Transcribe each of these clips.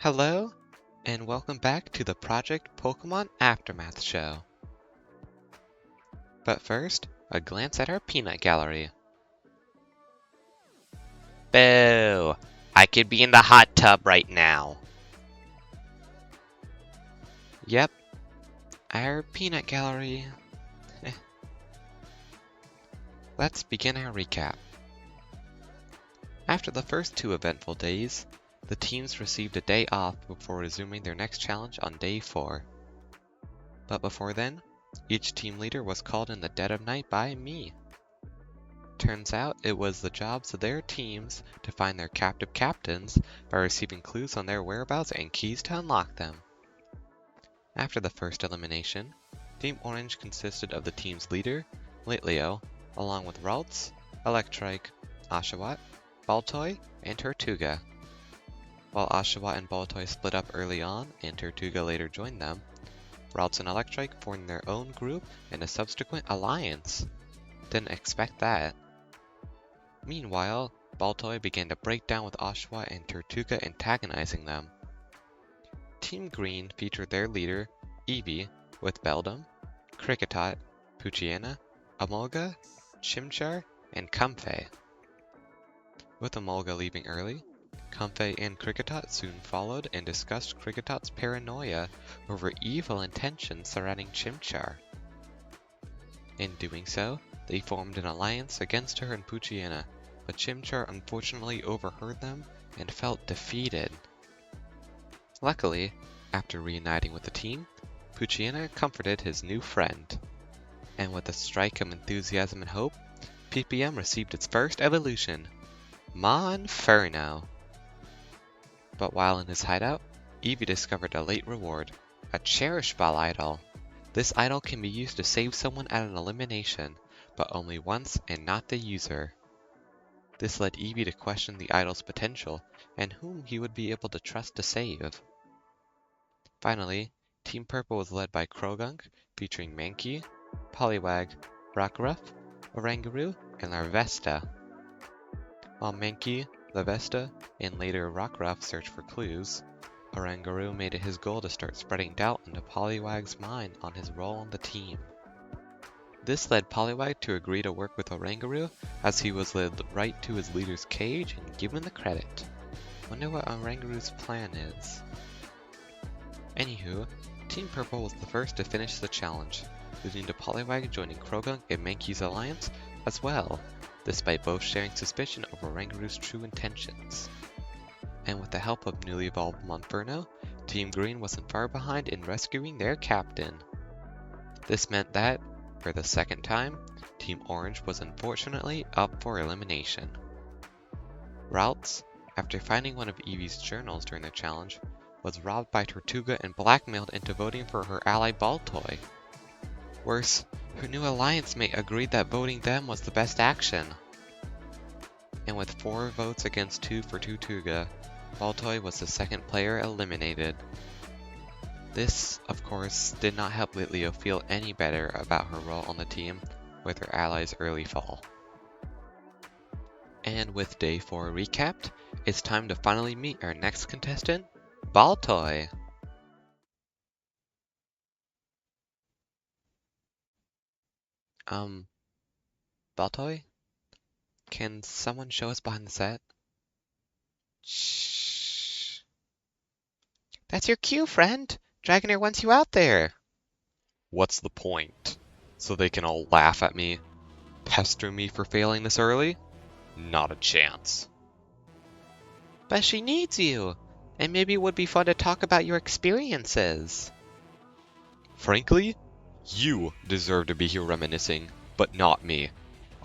Hello, and welcome back to the Project Pokemon Aftermath show. But first, a glance at our peanut gallery. Boo! I could be in the hot tub right now. Yep, our peanut gallery. Let's begin our recap. After the first two eventful days, the teams received a day off before resuming their next challenge on day 4. But before then, each team leader was called in the dead of night by me. Turns out it was the jobs of their teams to find their captive captains by receiving clues on their whereabouts and keys to unlock them. After the first elimination, Team Orange consisted of the team's leader, Litleo, along with Ralts, Electrike, Oshawott, Baltoy, and Tortuga. While Oshawott and Baltoy split up early on and Tortuga later joined them, Ralts and Electrike formed their own group and a subsequent alliance. Didn't expect that. Meanwhile, Baltoy began to break down with Oshawott and Tortuga antagonizing them. Team Green featured their leader, Eevee, with Beldum, Kricketot, Poochyena, Emolga, Chimchar, and Comfey. With Emolga leaving early, Comfey and Kricketot soon followed and discussed Cricketot's paranoia over evil intentions surrounding Chimchar. In doing so, they formed an alliance against her and Poochyena, but Chimchar unfortunately overheard them and felt defeated. Luckily, after reuniting with the team, Poochyena comforted his new friend. And with a strike of enthusiasm and hope, PPM received its first evolution, Monferno. But while in his hideout, Eevee discovered a late reward, a Cherish Ball idol. This idol can be used to save someone at an elimination, but only once and not the user. This led Eevee to question the idol's potential and whom he would be able to trust to save. Finally, Team Purple was led by Croagunk, featuring Mankey, Poliwag, Rockruff, Oranguru, and Larvesta. While Mankey, Larvesta, and later Rockruff searched for clues, Oranguru made it his goal to start spreading doubt into Poliwag's mind on his role on the team. This led Poliwag to agree to work with Oranguru, as he was led right to his leader's cage and given the credit. Wonder what Oranguru's plan is. Anywho, Team Purple was the first to finish the challenge, leading to Poliwag joining Croagunk and Mankey's alliance as well, despite both sharing suspicion of Oranguru's true intentions. And with the help of newly evolved Monferno, Team Green wasn't far behind in rescuing their captain. This meant that, for the second time, Team Orange was unfortunately up for elimination. Ralts, after finding one of Eevee's journals during the challenge, was robbed by Tortuga and blackmailed into voting for her ally Baltoy. Worse, her new alliance mate agreed that voting them was the best action. And with 4 votes against 2 for Tortuga, Baltoy was the second player eliminated. This, of course, did not help Litleo feel any better about her role on the team with her allies' early fall. And with Day 4 recapped, it's time to finally meet our next contestant, Baltoy. Baltoy? Can someone show us behind the set? Shh. That's your cue, friend. Dragonair wants you out there. What's the point? So they can all laugh at me? Pester me for failing this early? Not a chance. But she needs you, and maybe it would be fun to talk about your experiences. Frankly, you deserve to be here reminiscing, but not me.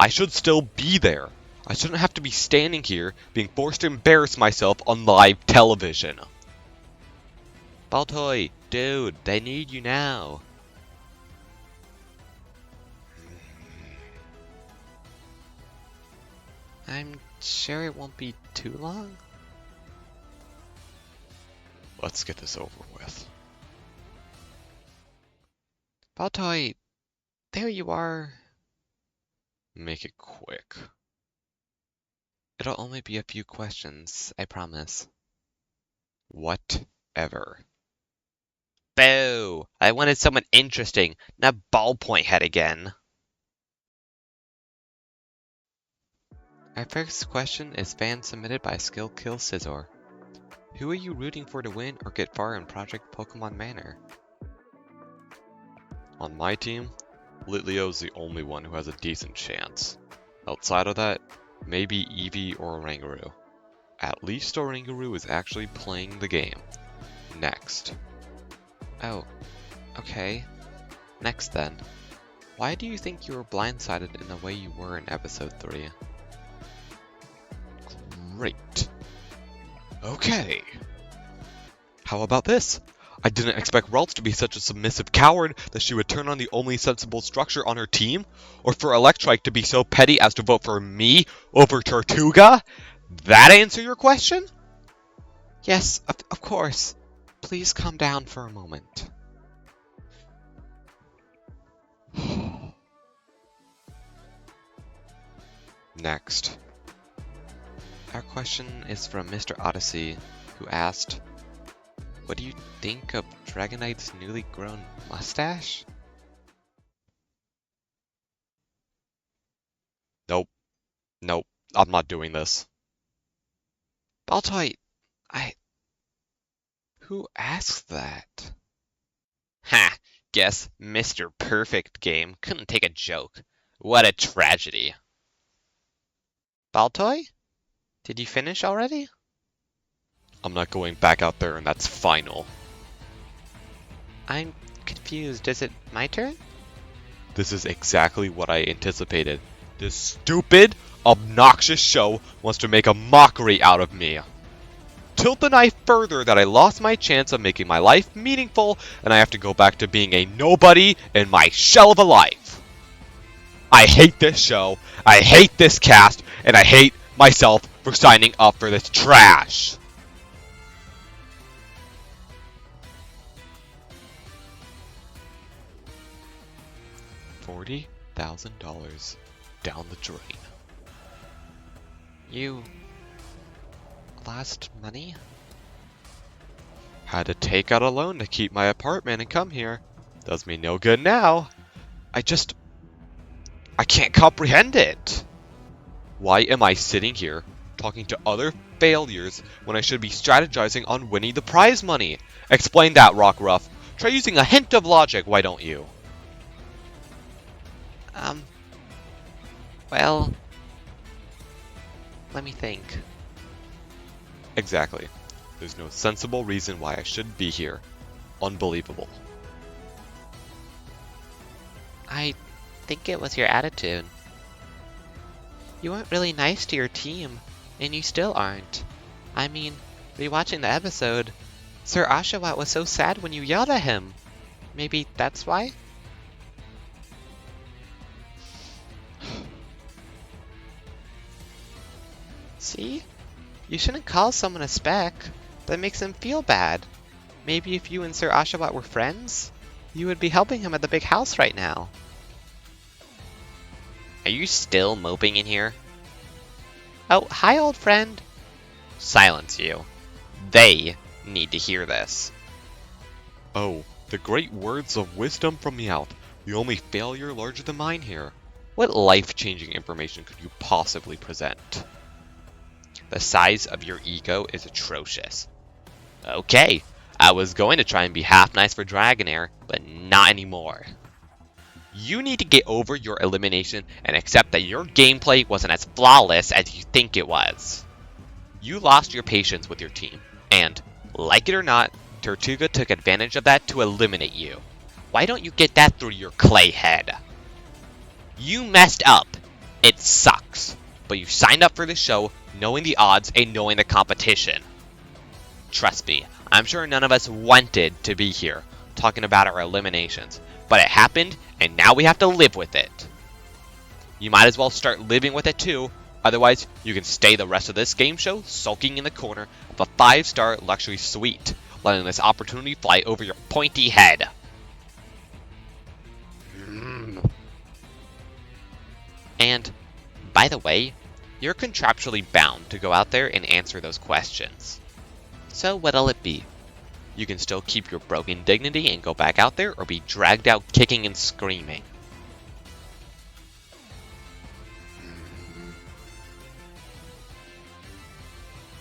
I should still be there. I shouldn't have to be standing here being forced to embarrass myself on live television. Baltoy, dude, they need you now. I'm sure it won't be too long. Let's get this over with. Baltoy, there you are. Make it quick. It'll only be a few questions, I promise. Whatever. Boo! I wanted someone interesting, not ballpoint head again. Our first question is fan submitted by Skill Kill Scizor. Who are you rooting for to win or get far in Project Pokemon Manor? On my team, Litlio's the only one who has a decent chance. Outside of that, maybe Eevee or Oranguru. At least Oranguru is actually playing the game. Next. Oh, okay. Next then. Why do you think you were blindsided in the way you were in episode 3? Great. Okay. How about this? I didn't expect Ralts to be such a submissive coward that she would turn on the only sensible structure on her team, or for Electrike to be so petty as to vote for me over Tortuga? That answer your question? Yes, of course. Please calm down for a moment. Next. Our question is from Mr. Odyssey, who asked, what do you think of Dragonite's newly grown mustache? Nope. I'm not doing this. Baltoy, Who asked that? Ha! Guess Mr. Perfect Game couldn't take a joke. What a tragedy. Baltoy? Did you finish already? I'm not going back out there, and that's final. I'm confused. Is it my turn? This is exactly what I anticipated. This stupid, obnoxious show wants to make a mockery out of me. Tilt the knife further that I lost my chance of making my life meaningful, and I have to go back to being a nobody in my shell of a life. I hate this show, I hate this cast, and I hate myself for signing up for this trash. $40,000 down the drain. You lost money? Had to take out a loan to keep my apartment and come here. Does me no good now. I can't comprehend it. Why am I sitting here talking to other failures when I should be strategizing on winning the prize money? Explain that, Rockruff. Try using a hint of logic, why don't you? Well, let me think. Exactly. There's no sensible reason why I should be here. Unbelievable. I think it was your attitude. You weren't really nice to your team, and you still aren't. I mean, rewatching the episode, Sir Oshawott was so sad when you yelled at him. Maybe that's why? See? You shouldn't call someone a spec. That makes him feel bad. Maybe if you and Sir Oshawott were friends, you would be helping him at the big house right now. Are you still moping in here? Oh, hi, old friend. Silence you. They need to hear this. Oh, the great words of wisdom from Meowth. The only failure larger than mine here. What life-changing information could you possibly present? The size of your ego is atrocious. Okay, I was going to try and be half nice for Dragonair, but not anymore. You need to get over your elimination and accept that your gameplay wasn't as flawless as you think it was. You lost your patience with your team, and, like it or not, Tortuga took advantage of that to eliminate you. Why don't you get that through your clay head? You messed up. It sucks. But you signed up for this show knowing the odds and knowing the competition. Trust me, I'm sure none of us wanted to be here talking about our eliminations, but it happened and now we have to live with it. You might as well start living with it too, otherwise you can stay the rest of this game show sulking in the corner of a 5-star luxury suite, letting this opportunity fly over your pointy head. And, by the way, you're contractually bound to go out there and answer those questions. So what'll it be? You can still keep your broken dignity and go back out there, or be dragged out kicking and screaming.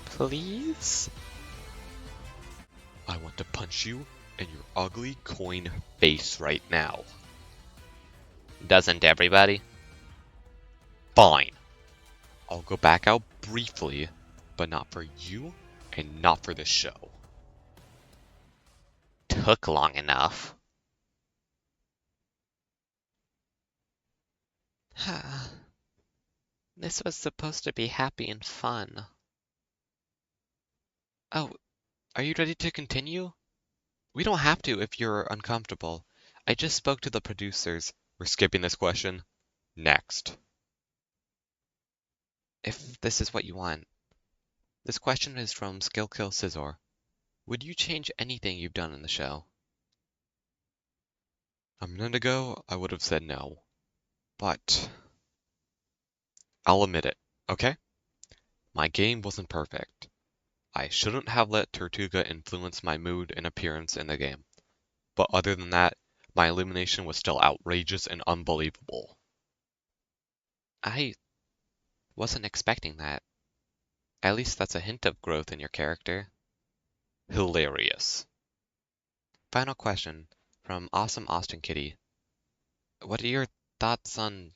Please? I want to punch you in your ugly coin face right now. Doesn't everybody? Fine. I'll go back out briefly, but not for you and not for the show. Took long enough. This was supposed to be happy and fun. Oh, are you ready to continue? We don't have to if you're uncomfortable. I just spoke to the producers. We're skipping this question. Next. If this is what you want. This question is from Skill Kill Scizor. Would you change anything you've done in the show? A minute ago, I would have said no. But I'll admit it, okay? My game wasn't perfect. I shouldn't have let Tortuga influence my mood and appearance in the game. But other than that, my elimination was still outrageous and unbelievable. I wasn't expecting that. At least that's a hint of growth in your character. Hilarious. Final question from Awesome Austin Kitty. What are your thoughts on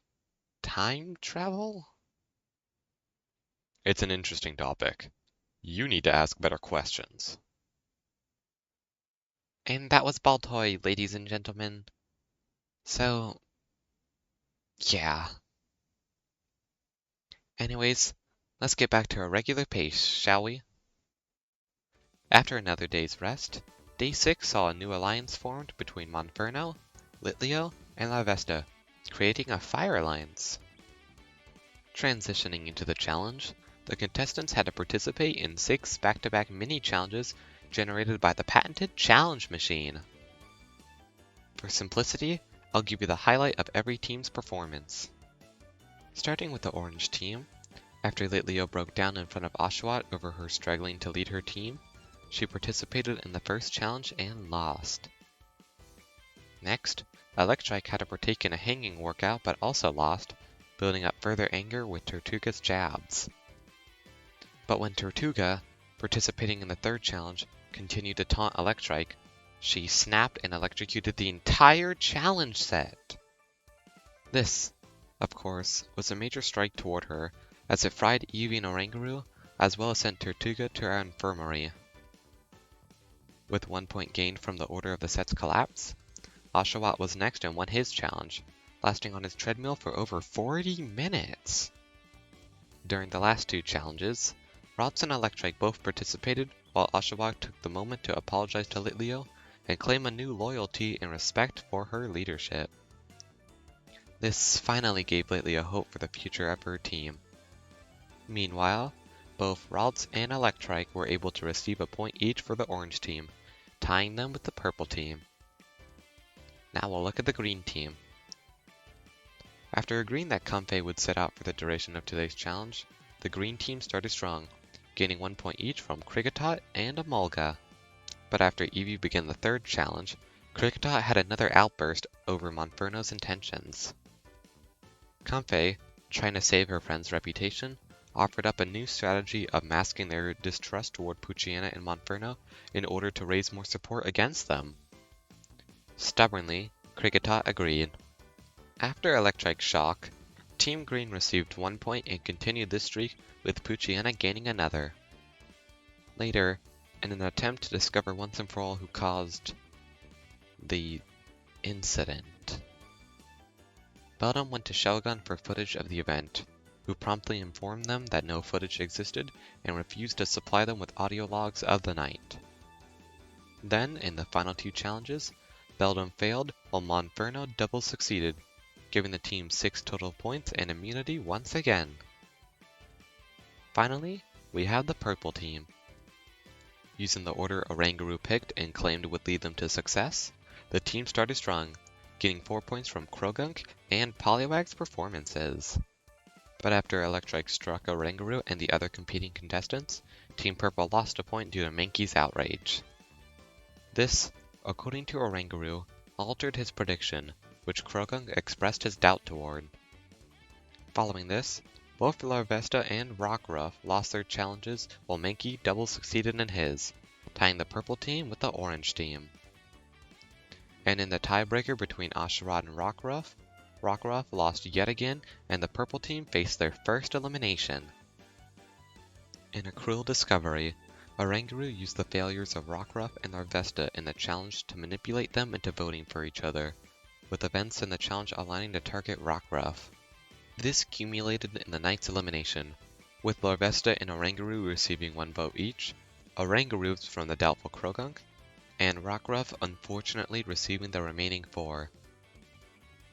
time travel? It's an interesting topic. You need to ask better questions. And that was Baltoy, ladies and gentlemen. So, yeah. Anyways, let's get back to our regular pace, shall we? After another day's rest, Day 6 saw a new alliance formed between Monferno, Litleo, and La Vesta, creating a fire alliance. Transitioning into the challenge, the contestants had to participate in 6 back-to-back mini-challenges generated by the patented challenge machine. For simplicity, I'll give you the highlight of every team's performance. Starting with the orange team, after Litleo broke down in front of Oshawott over her struggling to lead her team, she participated in the first challenge and lost. Next, Electrike had to partake in a hanging workout but also lost, building up further anger with Tortuga's jabs. But when Tortuga, participating in the third challenge, continued to taunt Electrike, she snapped and electrocuted the entire challenge set. This, of course, was a major strike toward her, as it fried Eevee and Oranguru, as well as sent Tortuga to our infirmary. With 1 point gained from the order of the set's collapse, Oshawott was next and won his challenge, lasting on his treadmill for over 40 minutes. During the last 2 challenges, Ralts and Electrike both participated, while Oshawott took the moment to apologize to Litleo and claim a new loyalty and respect for her leadership. This finally gave Litleo hope for the future of her team. Meanwhile, both Ralts and Electrike were able to receive a point each for the orange team, tying them with the purple team. Now we'll look at the green team. After agreeing that Comfey would set out for the duration of today's challenge, the green team started strong, gaining 1 point each from Kricketot and Emolga. But after Eevee began the third challenge, Kricketot had another outburst over Monferno's intentions. Comfey, trying to save her friend's reputation, offered up a new strategy of masking their distrust toward Poochyena and Monferno in order to raise more support against them. Stubbornly, Kricketot agreed. After Electrike's shock, Team Green received 1 point and continued this streak, with Poochyena gaining another. Later, in an attempt to discover once and for all who caused the incident, Beldum went to Shogun for footage of the event, who promptly informed them that no footage existed and refused to supply them with audio logs of the night. Then, in the final 2 challenges, Beldum failed while Monferno double succeeded, giving the team 6 total points and immunity once again. Finally, we have the purple team. Using the order Oranguru picked and claimed would lead them to success, the team started strong, getting 4 points from Krogunk and Poliwag's performances. But after Electrike struck Oranguru and the other competing contestants, Team Purple lost a point due to Mankey's outrage. This, according to Oranguru, altered his prediction, which Croagunk expressed his doubt toward. Following this, both Larvesta and Rockruff lost their challenges while Mankey double succeeded in his, tying the purple team with the orange team. And in the tiebreaker between Oshawott and Rockruff, Rockruff lost yet again and the purple team faced their first elimination. In a cruel discovery, Oranguru used the failures of Rockruff and Larvesta in the challenge to manipulate them into voting for each other, with events in the challenge aligning to target Rockruff. This accumulated in the night's elimination, with Larvesta and Oranguru receiving 1 vote each, Oranguru from the doubtful Croagunk, and Rockruff unfortunately receiving the remaining 4.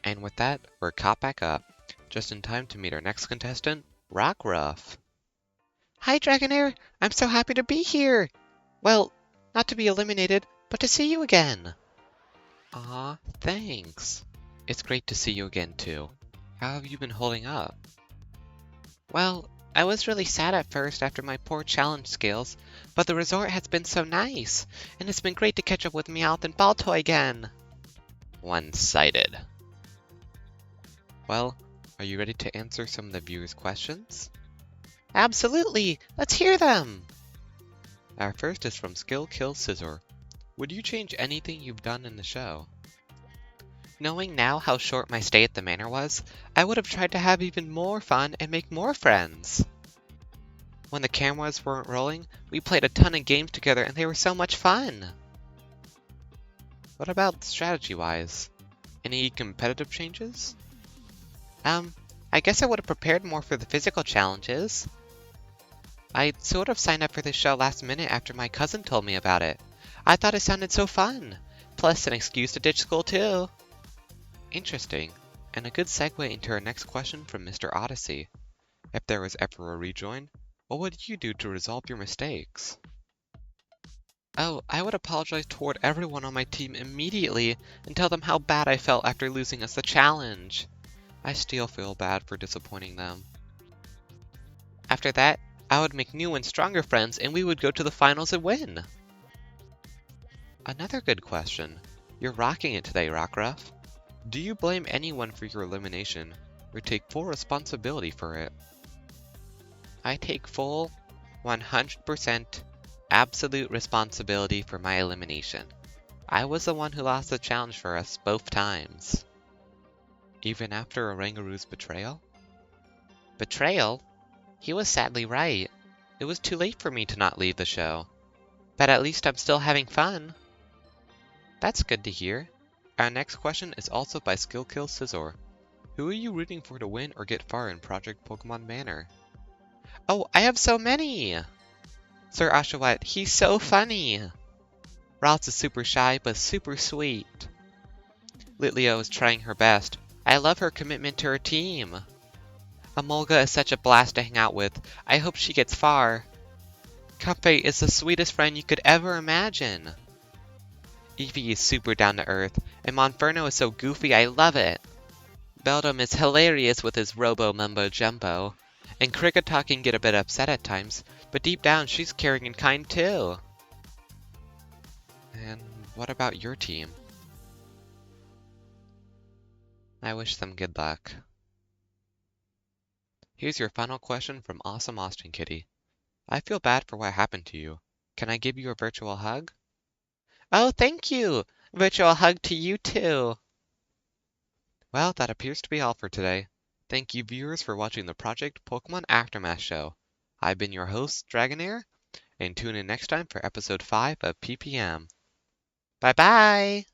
And with that, we're caught back up, just in time to meet our next contestant, Rockruff. Hi, Dragonair! I'm so happy to be here! Well, not to be eliminated, but to see you again! Aw, thanks. It's great to see you again, too. How have you been holding up? Well, I was really sad at first after my poor challenge skills, but the resort has been so nice, and it's been great to catch up with Meowth and Baltoy again. One-sided. Well, are you ready to answer some of the viewers' questions? Absolutely! Let's hear them! Our first is from Skill Kill Scissor. Would you change anything you've done in the show? Knowing now how short my stay at the manor was, I would have tried to have even more fun and make more friends. When the cameras weren't rolling, we played a ton of games together and they were so much fun! What about strategy-wise? Any competitive changes? I guess I would have prepared more for the physical challenges. I sort of signed up for this show last minute after my cousin told me about it. I thought it sounded so fun! Plus an excuse to ditch school too! Interesting, and a good segue into our next question from Mr. Odyssey. If there was ever a rejoin, what would you do to resolve your mistakes? Oh, I would apologize toward everyone on my team immediately and tell them how bad I felt after losing us the challenge. I still feel bad for disappointing them. After that, I would make new and stronger friends and we would go to the finals and win. Another good question. You're rocking it today, Rockruff. Do you blame anyone for your elimination, or take full responsibility for it? I take full, 100%, absolute responsibility for my elimination. I was the one who lost the challenge for us both times. Even after Oranguru's betrayal? Betrayal? He was sadly right. It was too late for me to not leave the show. But at least I'm still having fun. That's good to hear. Our next question is also by Skill Kill Scissor. Who are you rooting for to win or get far in Project Pokemon Manor? Oh, I have so many! Sir Oshawott, he's so funny! Ralts is super shy, but super sweet. Litleo is trying her best. I love her commitment to her team. Amolga is such a blast to hang out with. I hope she gets far. Comfey is the sweetest friend you could ever imagine. Eevee is super down to earth, and Monferno is so goofy I love it. Beldum is hilarious with his robo-mumbo-jumbo, and Kricketot can get a bit upset at times, but deep down she's caring and kind too. And what about your team? I wish them good luck. Here's your final question from Awesome Austin Kitty. I feel bad for what happened to you. Can I give you a virtual hug? Oh, thank you! Virtual hug to you too! Well, that appears to be all for today. Thank you viewers for watching the Project Pokemon Aftermath show. I've been your host, Dragonair, and tune in next time for episode 5 of PPM. Bye-bye!